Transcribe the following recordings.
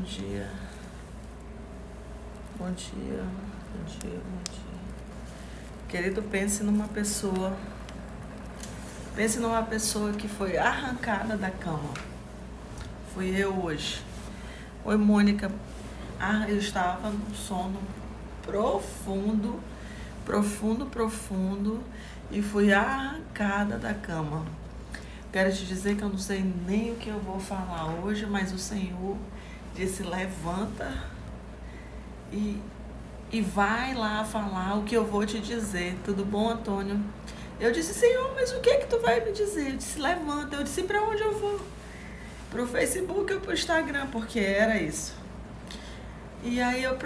dia. Bom dia, bom dia, bom dia. Querido, pense numa pessoa que foi arrancada da cama. Fui eu hoje. Oi, Mônica. Eu estava num sono profundo e fui arrancada da cama. Quero te dizer que eu não sei nem o que eu vou falar hoje, mas o Senhor disse: levanta e vai lá falar o que eu vou te dizer. Tudo bom, Antônio? Eu disse: Senhor, mas o que é que tu vai me dizer? Eu disse: levanta. Eu disse: para onde eu vou? Pro Facebook ou pro Instagram? Porque era isso. E aí eu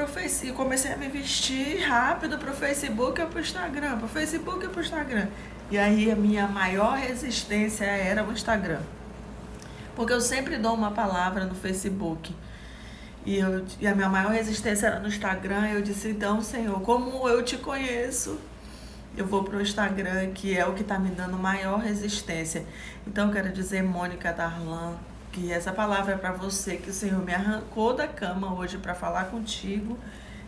comecei a me vestir rápido pro Facebook ou pro Instagram, pro Facebook ou pro Instagram. E aí a minha maior resistência era o Instagram. Porque eu sempre dou uma palavra no Facebook. E a minha maior resistência era no Instagram. Eu disse: então, Senhor, como eu te conheço, eu vou pro Instagram, que é o que tá me dando maior resistência. Então, eu quero dizer, Mônica Darlan, que essa palavra é para você, que o Senhor me arrancou da cama hoje para falar contigo.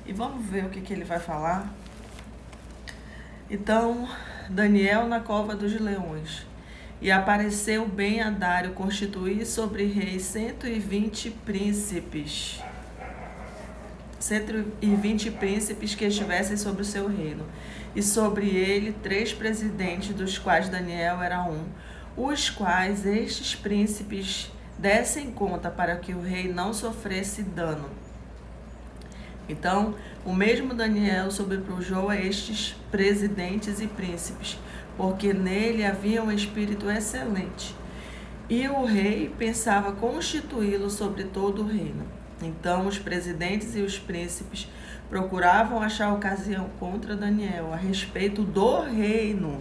E vamos ver o que ele vai falar. Então, Daniel na cova dos leões. E apareceu bem a Dário constituir sobre reis 120 príncipes. 120 príncipes que estivessem sobre o seu reino. E sobre ele 3 presidentes, dos quais Daniel era um, os quais estes príncipes dessem conta para que o rei não sofresse dano. Então, o mesmo Daniel sobrepujou a estes presidentes e príncipes, porque nele havia um espírito excelente. E o rei pensava constituí-lo sobre todo o reino. Então, os presidentes e os príncipes procuravam achar ocasião contra Daniel a respeito do reino,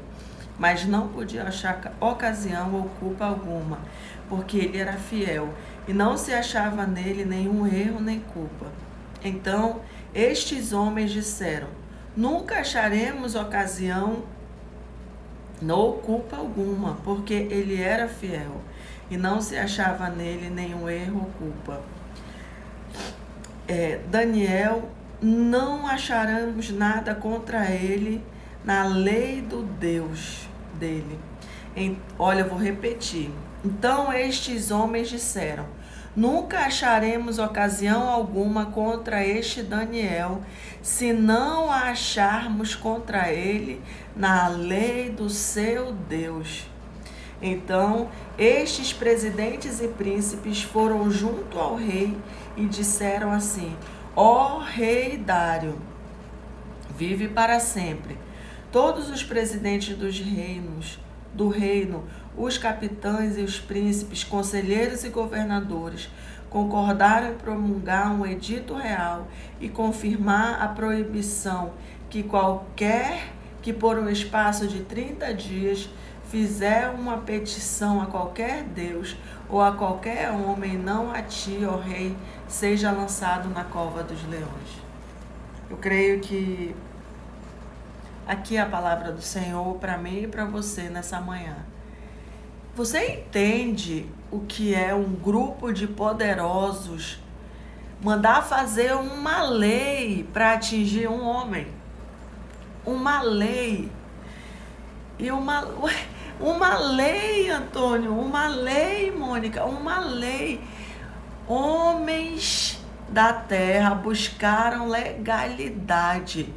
mas não podiam achar ocasião ou culpa alguma, porque ele era fiel, e não se achava nele nenhum erro nem culpa. Então, estes homens disseram: nunca acharemos ocasião ou culpa alguma, porque ele era fiel, e não se achava nele nenhum erro ou culpa. Daniel, não acharemos nada contra ele na lei do Deus dele. Olha, eu vou repetir. Então estes homens disseram: nunca acharemos ocasião alguma contra este Daniel, se não a acharmos contra ele na lei do seu Deus. Então estes presidentes e príncipes foram junto ao rei e disseram assim: ó rei Dário, vive para sempre. Todos os presidentes do reino, os capitães e os príncipes, conselheiros e governadores, concordaram em promulgar um edito real e confirmar a proibição que qualquer que por um espaço de 30 dias fizer uma petição a qualquer Deus ou a qualquer homem, não a ti, ó rei, seja lançado na cova dos leões. Eu creio que aqui é a palavra do Senhor para mim e para você nessa manhã. Você entende o que é um grupo de poderosos mandar fazer uma lei para atingir um homem? Uma lei. E uma lei, Antônio, uma lei, Mônica, uma lei. Homens da terra buscaram legalidade,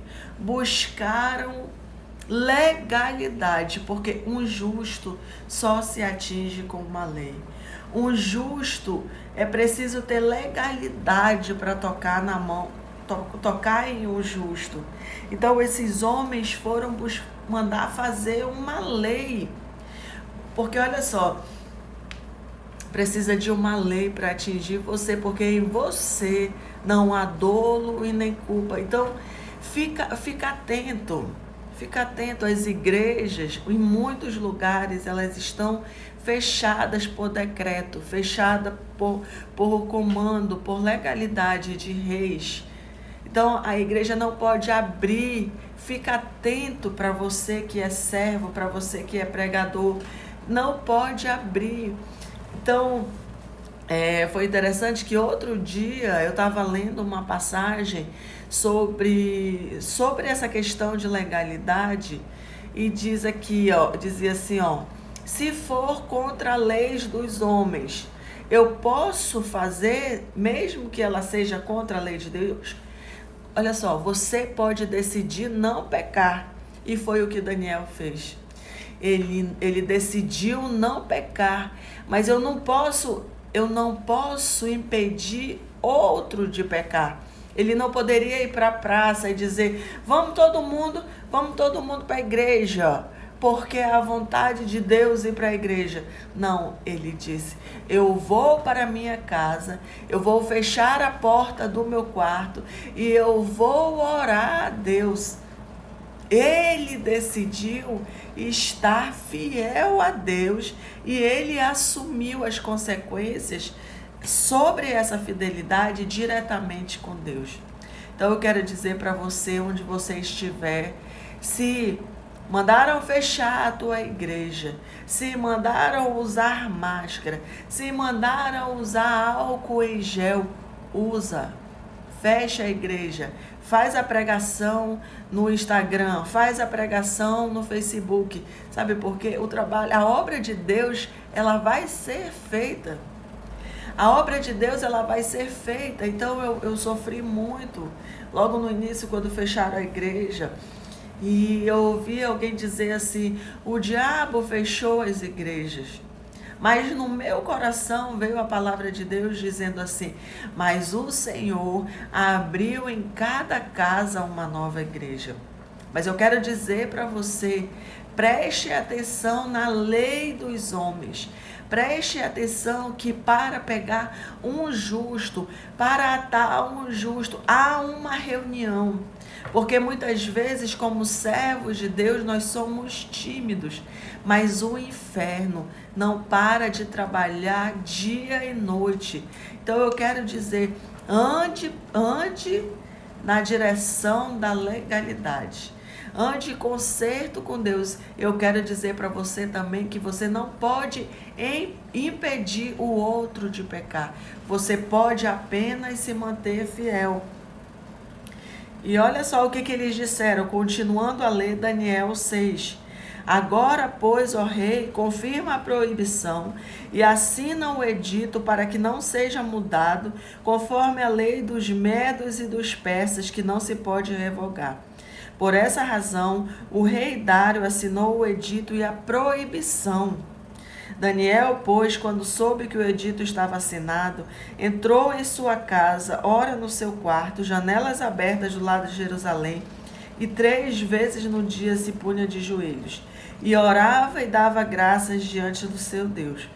porque um justo só se atinge com uma lei. Um justo é preciso ter legalidade para tocar na mão, tocar em um justo. Então esses homens foram mandar fazer uma lei, porque olha só, precisa de uma lei para atingir você, porque em você não há dolo e nem culpa. Então fica atento. Fica atento, as igrejas, em muitos lugares, elas estão fechadas por decreto, fechadas por comando, por legalidade de reis. Então, a igreja não pode abrir. Fica atento para você que é servo, para você que é pregador. Não pode abrir. Então, Foi interessante que outro dia eu estava lendo uma passagem sobre essa questão de legalidade e diz aqui, ó, dizia assim, ó, se for contra as leis dos homens, eu posso fazer, mesmo que ela seja contra a lei de Deus? Olha só, você pode decidir não pecar, e foi o que Daniel fez. Ele decidiu não pecar, mas eu não posso impedir outro de pecar. Ele não poderia ir para a praça e dizer, vamos todo mundo para a igreja, porque é a vontade de Deus ir para a igreja. Não, ele disse, eu vou para a minha casa, eu vou fechar a porta do meu quarto e eu vou orar a Deus. Ele decidiu estar fiel a Deus e ele assumiu as consequências sobre essa fidelidade diretamente com Deus. Então eu quero dizer para você, onde você estiver, se mandaram fechar a tua igreja, se mandaram usar máscara, se mandaram usar álcool em gel, usa. Fecha a igreja, faz a pregação no Instagram, faz a pregação no Facebook. Sabe por quê? A obra de Deus, ela vai ser feita. A obra de Deus, ela vai ser feita. Então eu sofri muito logo no início, quando fecharam a igreja. E eu ouvi alguém dizer assim, o diabo fechou as igrejas. Mas no meu coração veio a palavra de Deus dizendo assim, mas o Senhor abriu em cada casa uma nova igreja. Mas eu quero dizer para você, preste atenção na lei dos homens. Preste atenção que para pegar um justo, para atar um justo, há uma reunião. Porque muitas vezes, como servos de Deus, nós somos tímidos, mas o inferno não para de trabalhar dia e noite. Então eu quero dizer, ande na direção da legalidade. Ande em concerto com Deus. Eu quero dizer para você também que você não pode impedir o outro de pecar. Você pode apenas se manter fiel. E olha só o que eles disseram, continuando a ler Daniel 6. Agora, pois, ó rei, confirma a proibição e assina o edito para que não seja mudado, conforme a lei dos medos e dos persas, que não se pode revogar. Por essa razão, o rei Dário assinou o edito e a proibição. Daniel, pois, quando soube que o edito estava assinado, entrou em sua casa, ora no seu quarto, janelas abertas do lado de Jerusalém, e 3 vezes no dia se punha de joelhos, e orava e dava graças diante do seu Deus,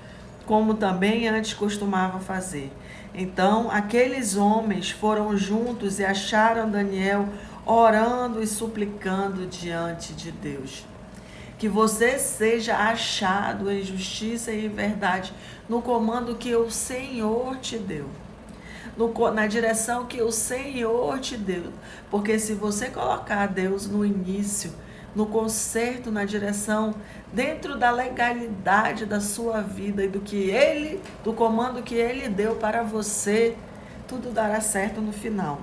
como também antes costumava fazer. Então, aqueles homens foram juntos e acharam Daniel orando e suplicando diante de Deus. Que você seja achado em justiça e em verdade, no comando que o Senhor te deu, na direção que o Senhor te deu. Porque se você colocar Deus no início, no conserto, na direção, dentro da legalidade da sua vida e do comando que Ele deu para você, tudo dará certo no final.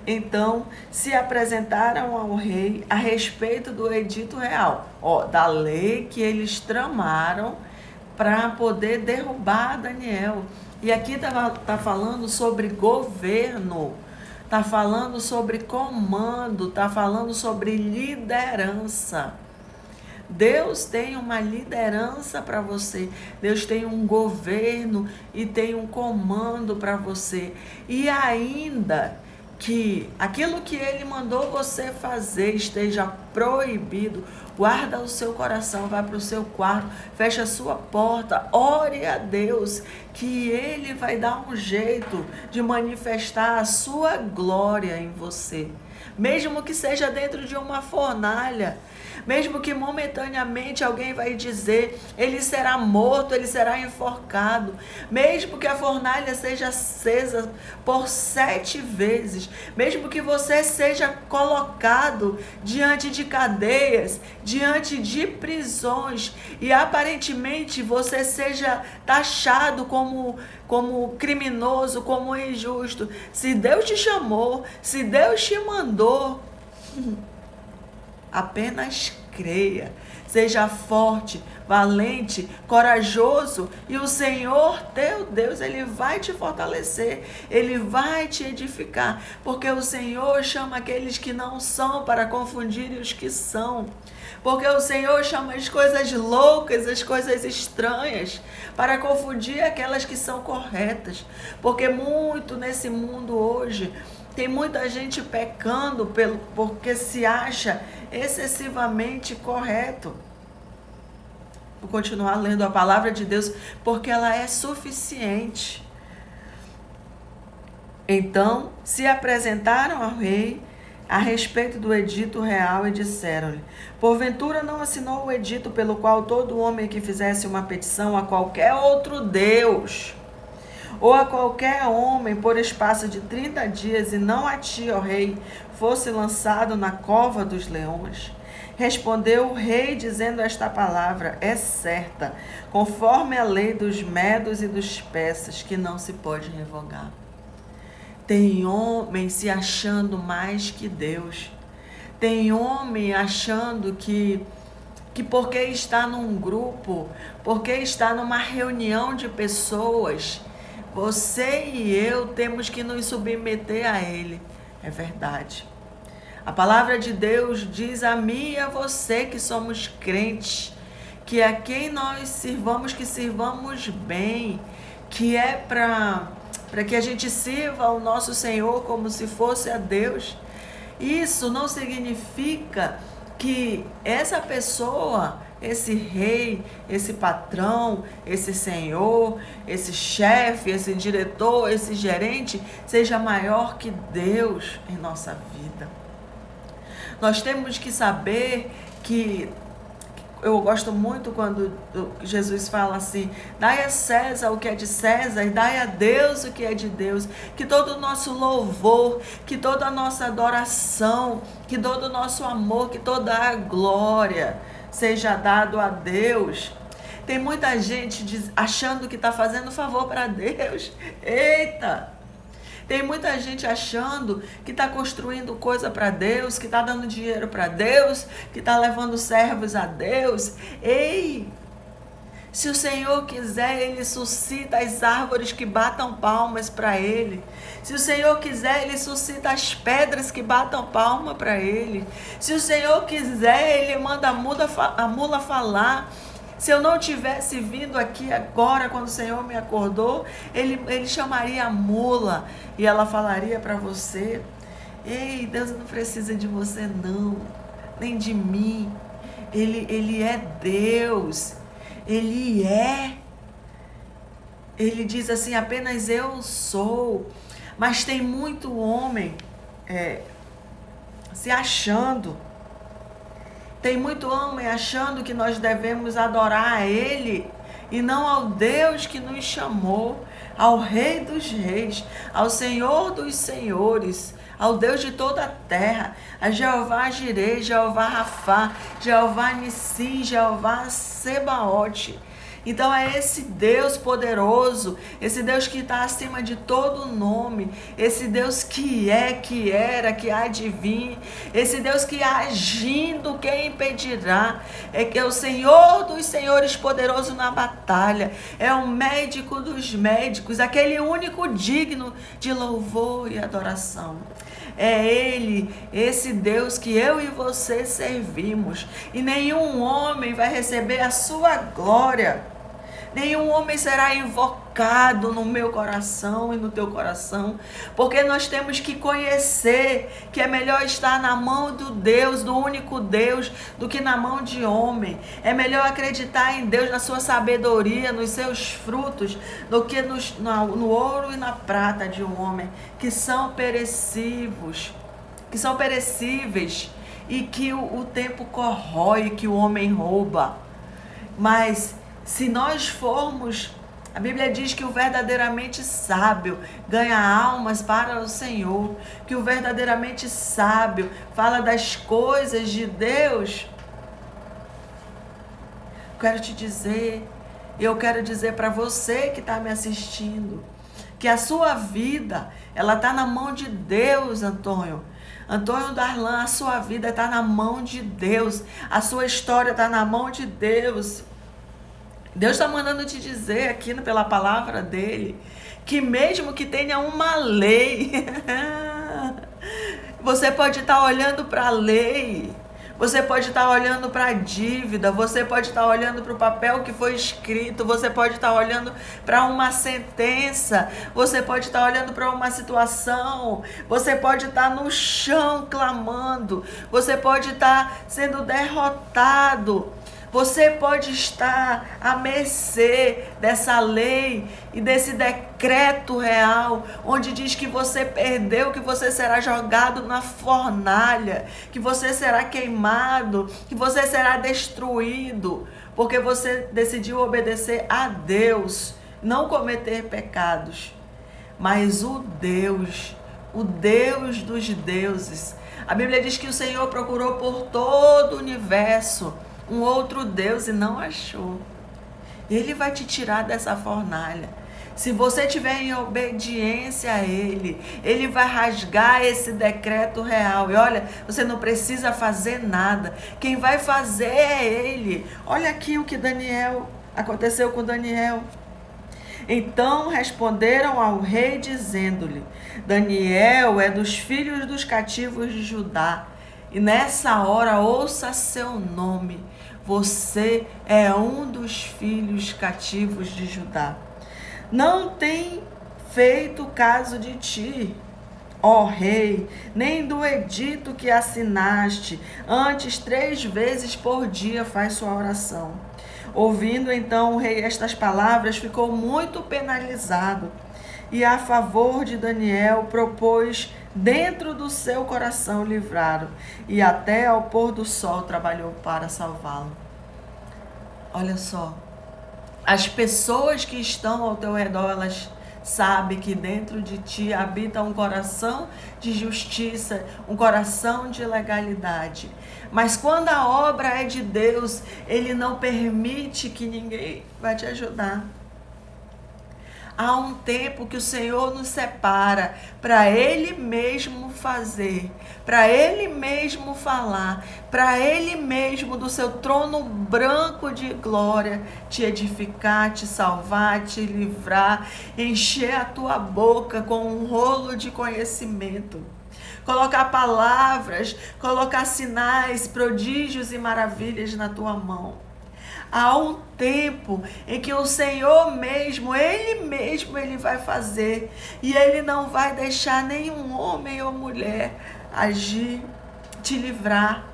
Então, se apresentaram ao rei a respeito do edito real, da lei que eles tramaram para poder derrubar Daniel. E aqui tá falando sobre governo, tá falando sobre comando, tá falando sobre liderança. Deus tem uma liderança para você, Deus tem um governo e tem um comando para você. E ainda que aquilo que Ele mandou você fazer esteja proibido, guarda o seu coração, vai para o seu quarto, fecha a sua porta, ore a Deus, que Ele vai dar um jeito de manifestar a sua glória em você. Mesmo que seja dentro de uma fornalha, mesmo que momentaneamente alguém vai dizer, ele será morto, ele será enforcado, mesmo que a fornalha seja acesa por 7 vezes, mesmo que você seja colocado diante de cadeias, diante de prisões, e aparentemente você seja taxado como como criminoso, como injusto. Se Deus te chamou, se Deus te mandou, apenas creia. Seja forte, valente, corajoso, e o Senhor teu Deus, Ele vai te fortalecer, Ele vai te edificar, porque o Senhor chama aqueles que não são para confundir os que são, porque o Senhor chama as coisas loucas, as coisas estranhas, para confundir aquelas que são corretas, porque muito nesse mundo hoje, tem muita gente pecando porque se acha excessivamente correto. Vou continuar lendo a palavra de Deus, porque ela é suficiente. Então, se apresentaram ao rei a respeito do edito real e disseram-lhe: porventura não assinou o edito pelo qual todo homem que fizesse uma petição a qualquer outro Deus, ou a qualquer homem por espaço de 30 dias, e não a ti, ó rei, fosse lançado na cova dos leões? Respondeu o rei, dizendo esta palavra: é certa, conforme a lei dos medos e dos persas, que não se pode revogar. Tem homem se achando mais que Deus. Tem homem achando que porque está num grupo, porque está numa reunião de pessoas, você e eu temos que nos submeter a ele. É verdade. A palavra de Deus diz a mim e a você que somos crentes, que a quem nós sirvamos, que sirvamos bem, que é para que a gente sirva ao nosso Senhor como se fosse a Deus. Isso não significa que essa pessoa, esse rei, esse patrão, esse senhor, esse chefe, esse diretor, esse gerente, seja maior que Deus em nossa vida. Nós temos que saber que, eu gosto muito quando Jesus fala assim: dai a César o que é de César e dai a Deus o que é de Deus. Que todo o nosso louvor, que toda a nossa adoração, que todo o nosso amor, que toda a glória seja dado a Deus. Tem muita gente achando que está fazendo favor para Deus. Eita! Tem muita gente achando que está construindo coisa para Deus, que está dando dinheiro para Deus, que está levando servos a Deus. Ei! Se o Senhor quiser, Ele suscita as árvores que batam palmas para Ele. Se o Senhor quiser, Ele suscita as pedras que batam palma para Ele. Se o Senhor quiser, Ele manda a mula falar. Se eu não tivesse vindo aqui agora, quando o Senhor me acordou, ele chamaria a mula e ela falaria para você: ei, Deus não precisa de você não, nem de mim. Ele é Deus. Ele é. Ele diz assim: apenas eu sou. Mas tem muito homem se achando. Tem muito homem achando que nós devemos adorar a Ele e não ao Deus que nos chamou, ao Rei dos Reis, ao Senhor dos Senhores, ao Deus de toda a terra, a Jeová Jireh, Jeová Rafá, Jeová Nissim, Jeová Sebaote. Então é esse Deus poderoso, esse Deus que está acima de todo nome, esse Deus que é, que era, que há de vir, esse Deus que agindo, quem impedirá? É o Senhor dos senhores, poderoso na batalha, é o médico dos médicos, aquele único digno de louvor e adoração. É Ele, esse Deus que eu e você servimos, e nenhum homem vai receber a sua glória. Nenhum homem será invocado no meu coração e no teu coração, porque nós temos que conhecer que é melhor estar na mão do Deus, do único Deus, do que na mão de homem. É melhor acreditar em Deus, na sua sabedoria, nos seus frutos, do que no ouro e na prata de um homem, que são perecíveis, e que o tempo corrói, que o homem rouba. Mas se nós formos, a Bíblia diz que o verdadeiramente sábio ganha almas para o Senhor, que o verdadeiramente sábio fala das coisas de Deus. Quero te dizer E eu quero dizer para você que está me assistindo, que a sua vida, ela está na mão de Deus, Antônio. Antônio Darlan, a sua vida está na mão de Deus. A sua história está na mão de Deus. Deus está mandando te dizer aqui pela palavra dele, que mesmo que tenha uma lei, você pode estar olhando para a lei, você pode estar olhando para a dívida, você pode estar olhando para o papel que foi escrito, você pode estar olhando para uma sentença, você pode estar olhando para uma situação, você pode estar no chão clamando, você pode estar sendo derrotado. Você pode estar à mercê dessa lei e desse decreto real, onde diz que você perdeu, que você será jogado na fornalha, que você será queimado, que você será destruído, porque você decidiu obedecer a Deus, não cometer pecados. Mas o Deus dos deuses, a Bíblia diz que o Senhor procurou por todo o universo um outro Deus e não achou. Ele vai te tirar dessa fornalha. Se você estiver em obediência a Ele, Ele vai rasgar esse decreto real. E olha, você não precisa fazer nada. Quem vai fazer é Ele. Olha aqui o que aconteceu com Daniel. Então responderam ao rei dizendo-lhe: Daniel é dos filhos dos cativos de Judá. E nessa hora ouça seu nome. Você é um dos filhos cativos de Judá. Não tem feito caso de ti, ó rei, nem do edito que assinaste. Antes 3 vezes por dia faz sua oração. Ouvindo então o rei estas palavras, ficou muito penalizado. E a favor de Daniel propôs dentro do seu coração livrá-lo, e até ao pôr do sol trabalhou para salvá-lo. Olha só, as pessoas que estão ao teu redor, elas sabem que dentro de ti habita um coração de justiça, um coração de legalidade. Mas quando a obra é de Deus, Ele não permite que ninguém vai te ajudar. Há um tempo que o Senhor nos separa para Ele mesmo fazer, para Ele mesmo falar, para Ele mesmo do seu trono branco de glória te edificar, te salvar, te livrar, encher a tua boca com um rolo de conhecimento. Colocar palavras, colocar sinais, prodígios e maravilhas na tua mão. Há um tempo em que o Senhor mesmo, Ele vai fazer. E Ele não vai deixar nenhum homem ou mulher agir, te livrar.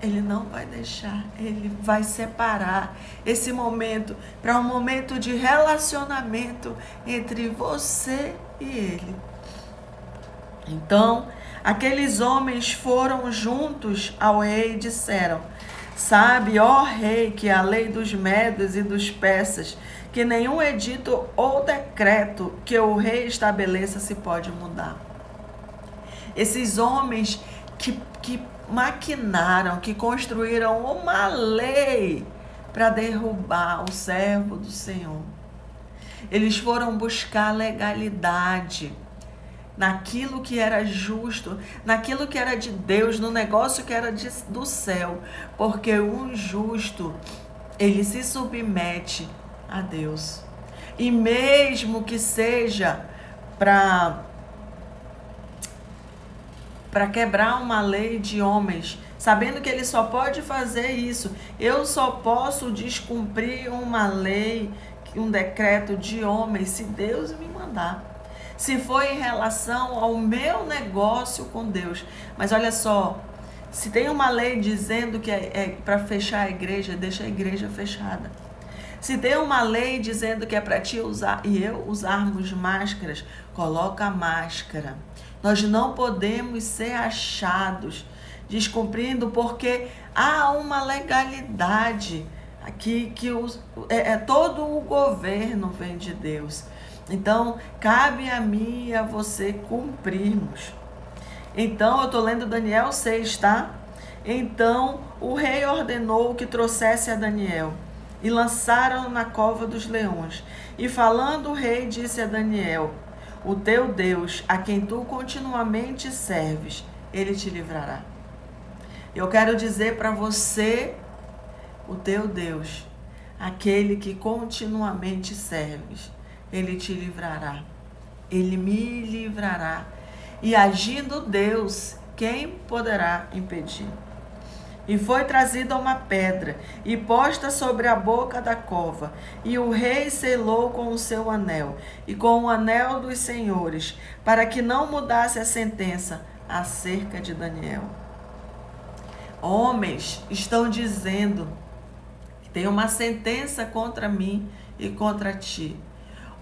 Ele não vai deixar, Ele vai separar esse momento para um momento de relacionamento entre você e Ele. Então, aqueles homens foram juntos ao rei e disseram: Sabe, ó rei, que a lei dos medos e dos persas, que nenhum edito ou decreto que o rei estabeleça se pode mudar. Esses homens que maquinaram, que construíram uma lei para derrubar o servo do Senhor. Eles foram buscar legalidade naquilo que era justo, naquilo que era de Deus, no negócio que era do céu, porque o justo, ele se submete a Deus. E mesmo que seja para quebrar uma lei de homens, sabendo que ele só pode fazer isso, eu só posso descumprir uma lei, um decreto de homens, se Deus me mandar. Se for em relação ao meu negócio com Deus. Mas olha só, se tem uma lei dizendo que é para fechar a igreja, deixa a igreja fechada. Se tem uma lei dizendo que é para ti usar e eu usarmos máscaras, coloca a máscara. Nós não podemos ser achados descumprindo, porque há uma legalidade aqui que todo o governo vem de Deus. Então, cabe a mim e a você cumprirmos. Então, eu estou lendo Daniel 6, tá? Então o rei ordenou que trouxesse a Daniel e lançaram-no na cova dos leões. E falando o rei, disse a Daniel: o teu Deus, a quem tu continuamente serves, ele te livrará. Eu quero dizer para você, o teu Deus, aquele que continuamente serves, ele te livrará. Ele me livrará. E agindo Deus, quem poderá impedir? E foi trazida uma pedra e posta sobre a boca da cova. E o rei selou com o seu anel e com o anel dos senhores, para que não mudasse a sentença acerca de Daniel. Homens estão dizendo que tem uma sentença contra mim e contra ti.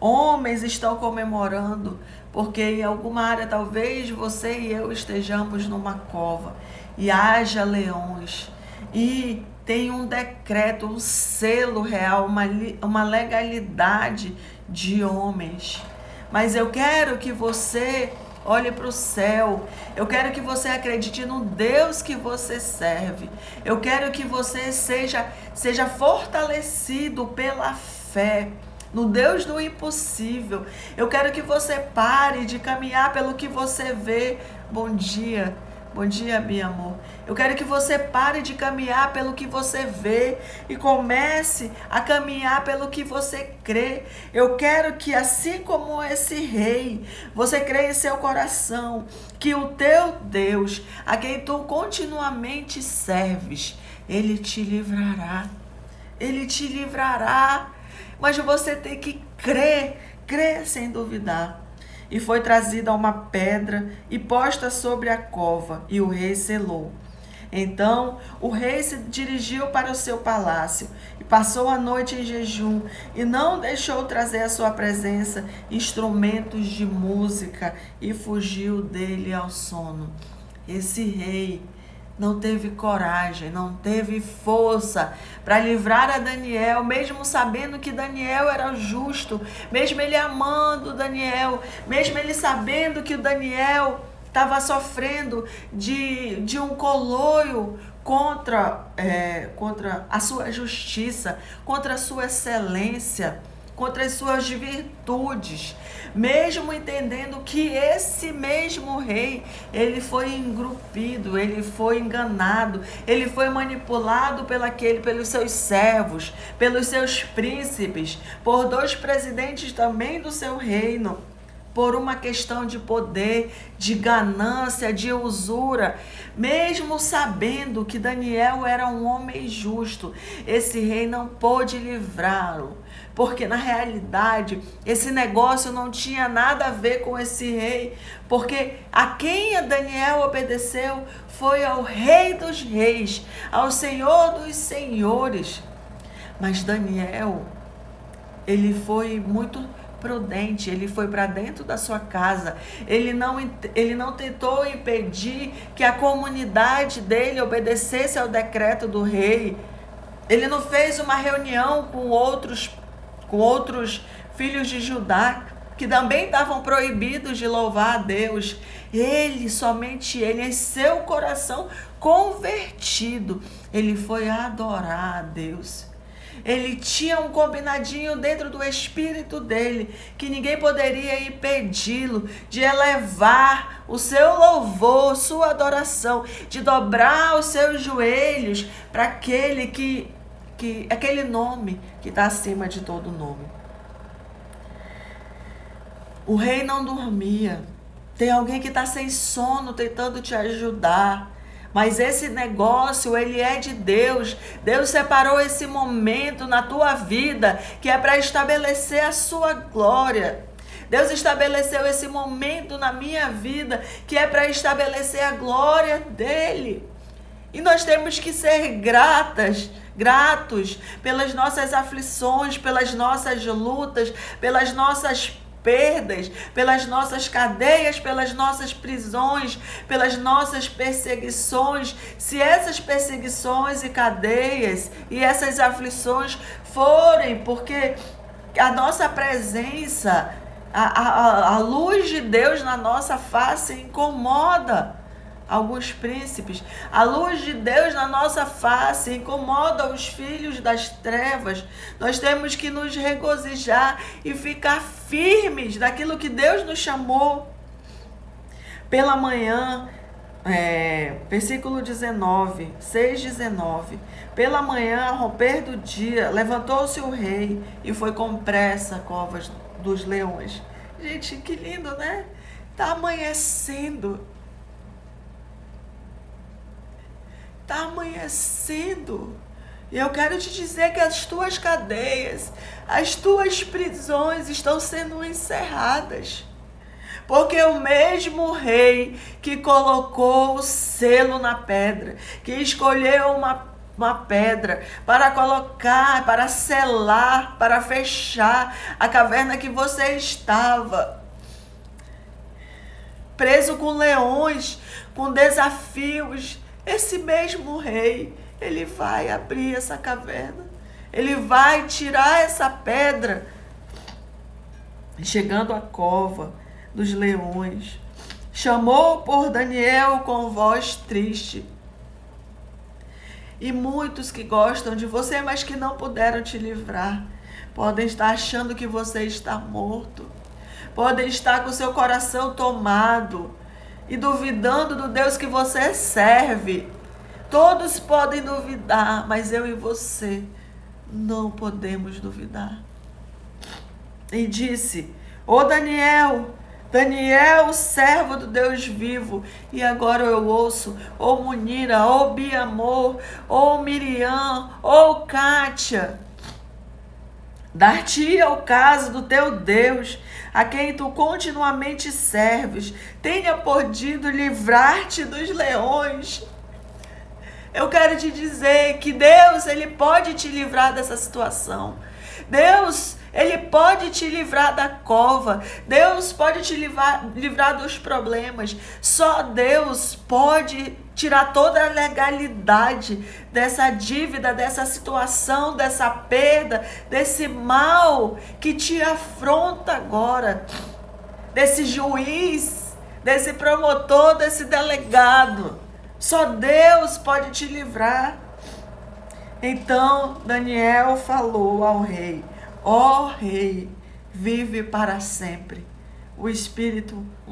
Homens estão comemorando porque em alguma área talvez você e eu estejamos numa cova e haja leões e tem um decreto, um selo real, uma legalidade de homens. Mas eu quero que você olhe para o céu. Eu quero que você acredite no Deus que você serve. Eu quero que você seja fortalecido pela fé no Deus do impossível. Eu quero que você pare de caminhar pelo que você vê. Bom dia, meu amor. Eu quero que você pare de caminhar pelo que você vê e comece a caminhar pelo que você crê. Eu quero que, assim como esse rei, você crê em seu coração que o teu Deus, a quem tu continuamente serves, ele te livrará. Ele te livrará. Mas você tem que crer sem duvidar. E foi trazida uma pedra e posta sobre a cova, e o rei selou. Então o rei se dirigiu para o seu palácio e passou a noite em jejum e não deixou trazer à sua presença instrumentos de música e fugiu dele ao sono. Esse rei não teve coragem, não teve força para livrar a Daniel, mesmo sabendo que Daniel era justo, mesmo ele amando Daniel, mesmo ele sabendo que o Daniel estava sofrendo de um coloio contra a sua justiça, contra a sua excelência, contra as suas virtudes, mesmo entendendo que esse mesmo rei, ele foi engrupido, ele foi enganado, ele foi manipulado pelos seus servos, pelos seus príncipes, por 2 presidentes também do seu reino, por uma questão de poder, de ganância, de usura. Mesmo sabendo que Daniel era um homem justo, esse rei não pôde livrá-lo, porque na realidade esse negócio não tinha nada a ver com esse rei, porque a quem Daniel obedeceu foi ao Rei dos Reis, ao Senhor dos Senhores. Mas Daniel, ele foi muito prudente, ele foi para dentro da sua casa, ele não tentou impedir que a comunidade dele obedecesse ao decreto do rei, ele não fez uma reunião com outros filhos de Judá, que também estavam proibidos de louvar a Deus. Somente ele, em seu coração convertido, ele foi adorar a Deus. Ele tinha um combinadinho dentro do espírito dele, que ninguém poderia impedi-lo de elevar o seu louvor, sua adoração, de dobrar os seus joelhos para aquele nome que está acima de todo nome. O rei não dormia. Tem alguém que está sem sono tentando te ajudar. Mas esse negócio, ele é de Deus. Deus separou esse momento na tua vida que é para estabelecer a sua glória. Deus estabeleceu esse momento na minha vida que é para estabelecer a glória dele. E nós temos que ser gratos pelas nossas aflições, pelas nossas lutas, pelas nossas perdas, pelas nossas cadeias, pelas nossas prisões, pelas nossas perseguições. Se essas perseguições e cadeias e essas aflições forem porque a nossa presença, a luz de Deus na nossa face incomoda, alguns príncipes. A luz de Deus na nossa face incomoda os filhos das trevas. Nós temos que nos regozijar e ficar firmes daquilo que Deus nos chamou. Pela manhã, versículo 19, 6:19. Pela manhã, ao romper do dia, levantou-se o rei e foi com pressa à cova dos leões. Gente, que lindo, né? Tá amanhecendo. Tá amanhecendo. E eu quero te dizer que as tuas cadeias, as tuas prisões estão sendo encerradas. Porque o mesmo rei que colocou o selo na pedra, que escolheu uma pedra para colocar, para selar, para fechar a caverna que você estava, preso com leões, com desafios, esse mesmo rei, ele vai abrir essa caverna, ele vai tirar essa pedra. Chegando à cova dos leões, chamou por Daniel com voz triste. E muitos que gostam de você, mas que não puderam te livrar, podem estar achando que você está morto, podem estar com seu coração tomado e duvidando do Deus que você serve. Todos podem duvidar, mas eu e você não podemos duvidar. E disse: Ô Daniel, servo do Deus vivo, e agora eu ouço, ô Munira, ô Biamor, ô Miriam, ô Kátia, dar-te-ia o caso do teu Deus, a quem tu continuamente serves, tenha podido livrar-te dos leões. Eu quero te dizer que Deus, Ele pode te livrar dessa situação. Deus, Ele pode te livrar da cova. Deus pode te livrar dos problemas. Só Deus pode tirar toda a legalidade dessa dívida, dessa situação, dessa perda, desse mal que te afronta agora. Desse juiz, desse promotor, desse delegado. Só Deus pode te livrar. Então Daniel falou ao rei: ó rei, vive para sempre. O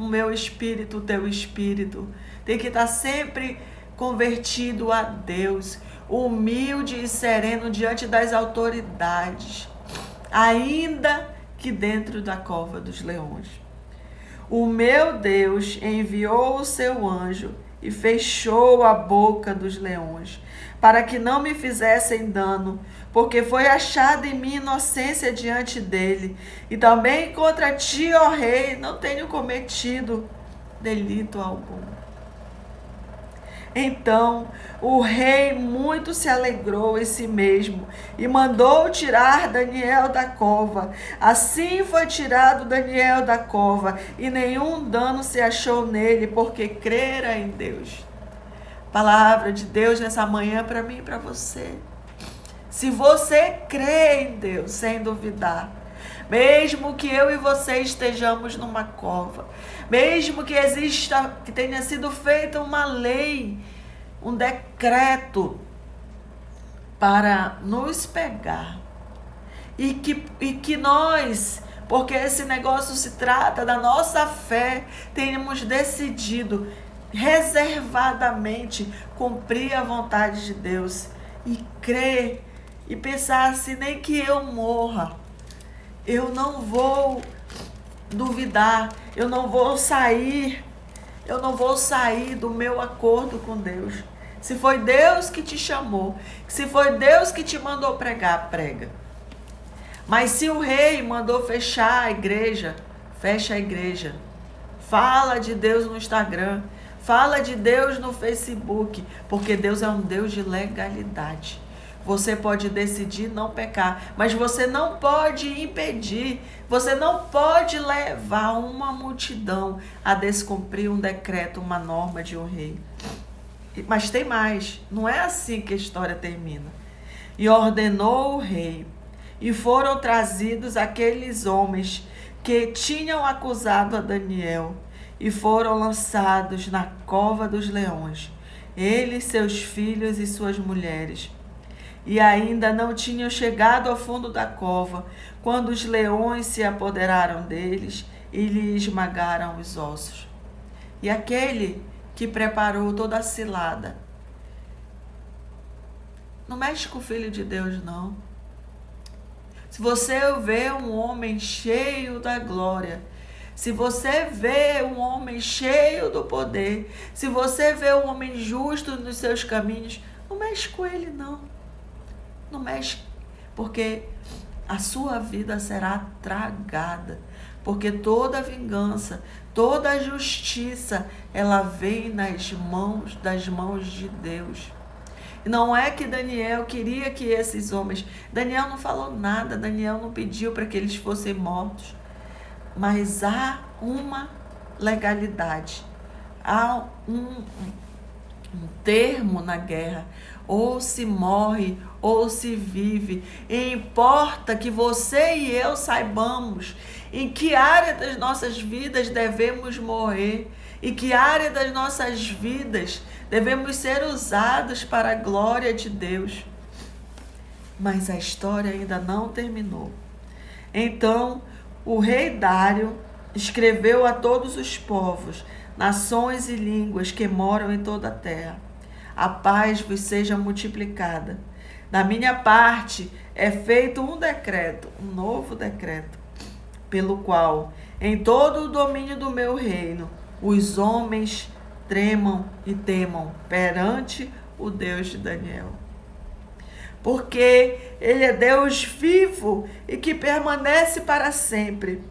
meu espírito, o teu espírito tem que estar sempre convertido a Deus, humilde e sereno diante das autoridades, ainda que dentro da cova dos leões. O meu Deus enviou o seu anjo e fechou a boca dos leões, para que não me fizessem dano, porque foi achada em mim inocência diante dele. E também contra ti, ó rei, não tenho cometido delito algum. Então o rei muito se alegrou em si mesmo e mandou tirar Daniel da cova. Assim foi tirado Daniel da cova, e nenhum dano se achou nele, porque crera em Deus. Palavra de Deus nessa manhã para mim e para você. Se você crê em Deus sem duvidar, mesmo que eu e você estejamos numa cova, mesmo que tenha sido feita uma lei, um decreto para nos pegar, e que nós, porque esse negócio se trata da nossa fé, tenhamos decidido reservadamente cumprir a vontade de Deus e crer e pensar assim: nem que eu morra, eu não vou duvidar, eu não vou sair do meu acordo com Deus. Se foi Deus que te chamou, se foi Deus que te mandou pregar, prega. Mas se o rei mandou fechar a igreja, fecha a igreja. Fala de Deus no Instagram, fala de Deus no Facebook, porque Deus é um Deus de legalidade. Você pode decidir não pecar, mas você não pode impedir, você não pode levar uma multidão a descumprir um decreto, uma norma de um rei. Mas tem mais, não é assim que a história termina. E ordenou o rei, e foram trazidos aqueles homens que tinham acusado a Daniel, e foram lançados na cova dos leões, eles, seus filhos e suas mulheres. E ainda não tinham chegado ao fundo da cova, quando os leões se apoderaram deles e lhe esmagaram os ossos. E aquele que preparou toda a cilada, não mexe com o Filho de Deus, não. Se você vê um homem cheio da glória, se você vê um homem cheio do poder, se você vê um homem justo nos seus caminhos, não mexe com ele, não. Não mexe, porque a sua vida será tragada. Porque toda vingança, toda justiça, ela vem das mãos de Deus. E não é que Daniel queria que esses homens... Daniel não falou nada, Daniel não pediu para que eles fossem mortos. Mas há uma legalidade, há um termo na guerra. Ou se morre, ou se vive. E importa que você e eu saibamos em que área das nossas vidas devemos morrer, e que área das nossas vidas devemos ser usados para a glória de Deus. Mas a história ainda não terminou. Então, o rei Dário escreveu a todos os povos, nações e línguas que moram em toda a terra: a paz vos seja multiplicada. Da minha parte é feito um decreto, um novo decreto, pelo qual, em todo o domínio do meu reino, os homens tremam e temam perante o Deus de Daniel. Porque ele é Deus vivo e que permanece para sempre,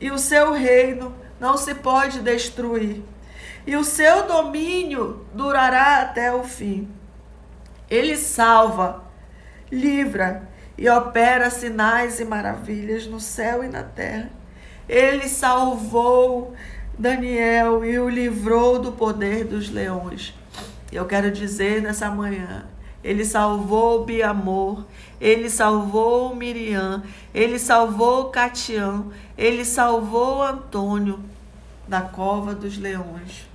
e o seu reino não se pode destruir, e o seu domínio durará até o fim. Ele salva, livra e opera sinais e maravilhas no céu e na terra. Ele salvou Daniel e o livrou do poder dos leões. Eu quero dizer nessa manhã, ele salvou Biamor, ele salvou Miriam, ele salvou Catiã, ele salvou Antônio da cova dos leões.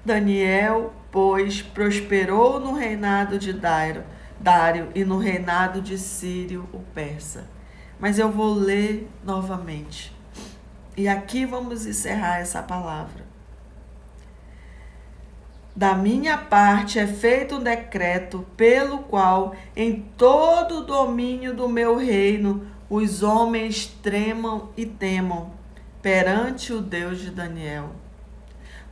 Daniel, pois, prosperou no reinado de Dário e no reinado de Círio, o persa. Mas eu vou ler novamente. E aqui vamos encerrar essa palavra. Da minha parte é feito um decreto pelo qual, em todo o domínio do meu reino, os homens tremam e temam perante o Deus de Daniel.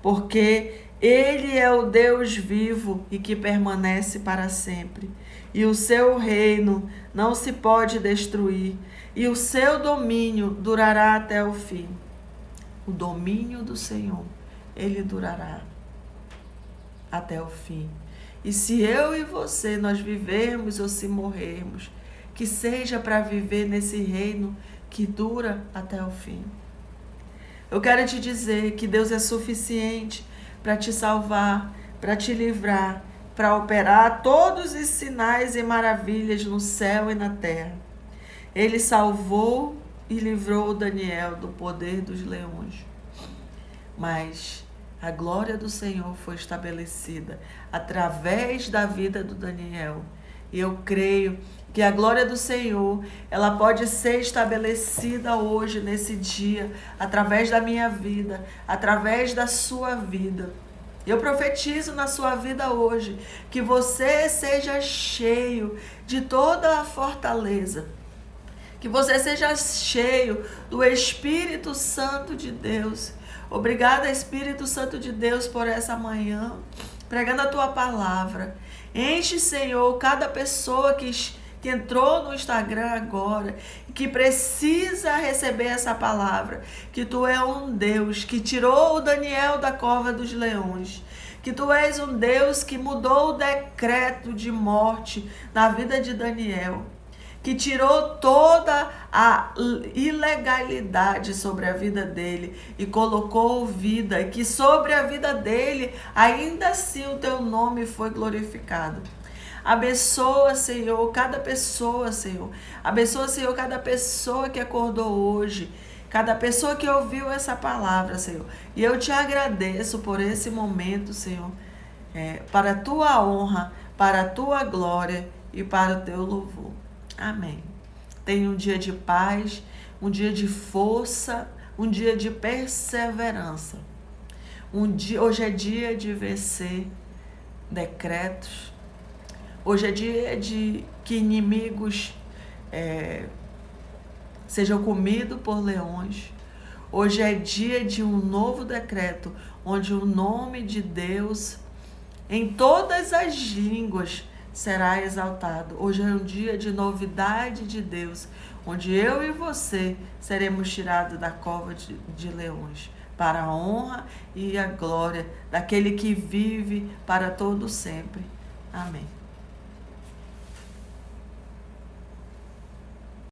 Porque ele é o Deus vivo e que permanece para sempre, e o seu reino não se pode destruir, e o seu domínio durará até o fim. O domínio do Senhor, ele durará até o fim. E se eu e você, nós vivermos ou se morrermos, que seja para viver nesse reino que dura até o fim. Eu quero te dizer que Deus é suficiente para te salvar, para te livrar, para operar todos os sinais e maravilhas no céu e na terra. Ele salvou e livrou Daniel do poder dos leões. Mas a glória do Senhor foi estabelecida através da vida do Daniel. E eu creio que a glória do Senhor, ela pode ser estabelecida hoje, nesse dia, através da minha vida, através da sua vida. Eu profetizo na sua vida hoje, que você seja cheio de toda a fortaleza, que você seja cheio do Espírito Santo de Deus. Obrigada, Espírito Santo de Deus, por essa manhã, pregando a tua palavra. Enche, Senhor, cada pessoa que entrou no Instagram agora e que precisa receber essa palavra, que tu é um Deus que tirou o Daniel da cova dos leões, que tu és um Deus que mudou o decreto de morte na vida de Daniel, que tirou toda a ilegalidade sobre a vida dele e colocou vida, e que sobre a vida dele, ainda assim o teu nome foi glorificado. Abençoa, Senhor, cada pessoa, Senhor. Abençoa, Senhor, cada pessoa que acordou hoje, cada pessoa que ouviu essa palavra, Senhor. E eu te agradeço por esse momento, Senhor, para a tua honra, para a tua glória e para o teu louvor. Amém. Tenha um dia de paz, um dia de força, um dia de perseverança. Hoje é dia de vencer decretos. Hoje é dia de que inimigos sejam comidos por leões. Hoje é dia de um novo decreto, onde o nome de Deus em todas as línguas será exaltado. Hoje é um dia de novidade de Deus, onde eu e você seremos tirados da cova de leões, para a honra e a glória daquele que vive para todo sempre. Amém.